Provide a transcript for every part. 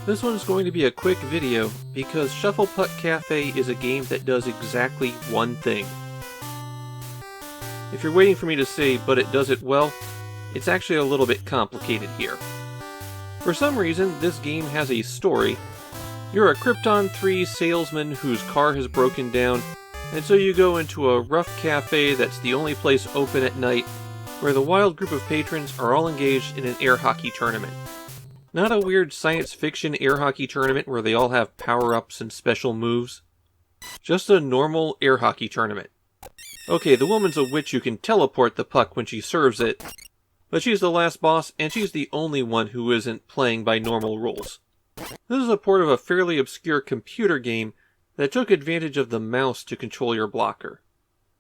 This one's going to be a quick video because Shufflepuck Café is a game that does exactly one thing. If you're waiting for me to say, but it does it well, it's actually a little bit complicated here. For some reason, this game has a story. You're a Krypton 3 salesman whose car has broken down, and so you go into a rough cafe that's the only place open at night, where the wild group of patrons are all engaged in an air hockey tournament. Not a weird science fiction air hockey tournament where they all have power-ups and special moves. Just a normal air hockey tournament. Okay, the woman's a witch who can teleport the puck when she serves it, but she's the last boss, and she's the only one who isn't playing by normal rules. This is a port of a fairly obscure computer game that took advantage of the mouse to control your blocker.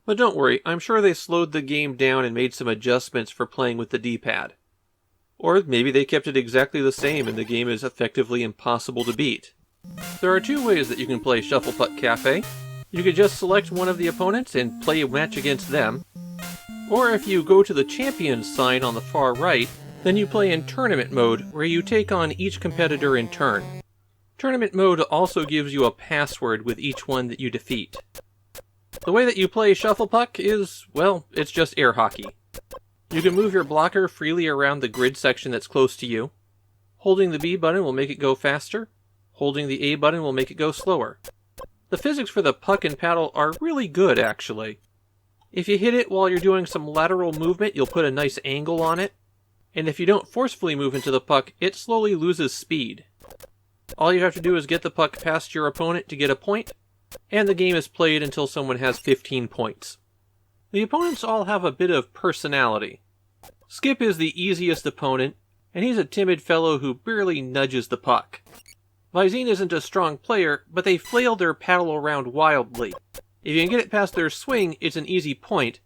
But don't worry, I'm sure they slowed the game down and made some adjustments for playing with the D-pad. Or maybe they kept it exactly the same and the game is effectively impossible to beat. There are two ways that you can play Shufflepuck Café. You could just select one of the opponents and play a match against them. Or if you go to the champions sign on the far right, then you play in tournament mode, where you take on each competitor in turn. Tournament mode also gives you a password with each one that you defeat. The way that you play Shufflepuck is, well, it's just air hockey. You can move your blocker freely around the grid section that's close to you. Holding the B button will make it go faster. Holding the A button will make it go slower. The physics for the puck and paddle are really good, actually. If you hit it while you're doing some lateral movement, you'll put a nice angle on it. And if you don't forcefully move into the puck, it slowly loses speed. All you have to do is get the puck past your opponent to get a point, and the game is played until someone has 15 points. The opponents all have a bit of personality. Skip is the easiest opponent, and he's a timid fellow who barely nudges the puck. Visine isn't a strong player, but they flail their paddle around wildly. If you can get it past their swing, it's an easy point,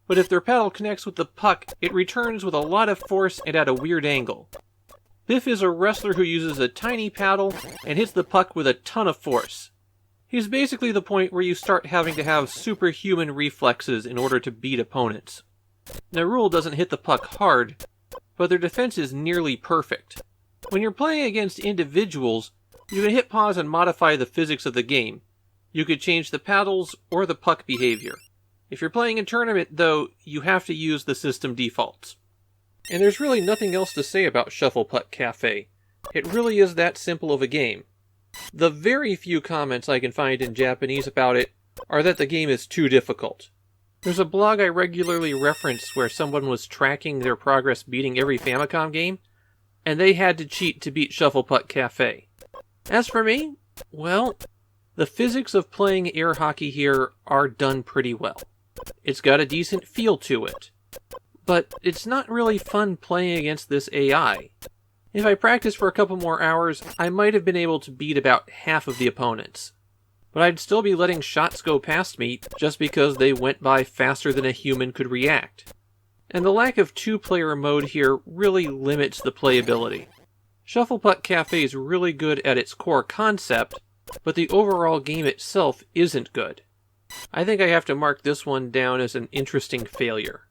but if their paddle connects with the puck, it returns with a lot of force and at a weird angle. Biff is a wrestler who uses a tiny paddle and hits the puck with a ton of force. He's basically the point where you start having to have superhuman reflexes in order to beat opponents. Nerul doesn't hit the puck hard, but their defense is nearly perfect. When you're playing against individuals, you can hit pause and modify the physics of the game. You could change the paddles or the puck behavior. If you're playing in tournament, though, you have to use the system defaults. And there's really nothing else to say about Shufflepuck Café. It really is that simple of a game. The very few comments I can find in Japanese about it are that the game is too difficult. There's a blog I regularly reference where someone was tracking their progress beating every Famicom game, and they had to cheat to beat Shufflepuck Café. As for me, well, the physics of playing air hockey here are done pretty well. It's got a decent feel to it. But it's not really fun playing against this AI. If I practiced for a couple more hours, I might have been able to beat about half of the opponents. But I'd still be letting shots go past me just because they went by faster than a human could react. And the lack of two-player mode here really limits the playability. Shufflepuck Café is really good at its core concept, but the overall game itself isn't good. I think I have to mark this one down as an interesting failure.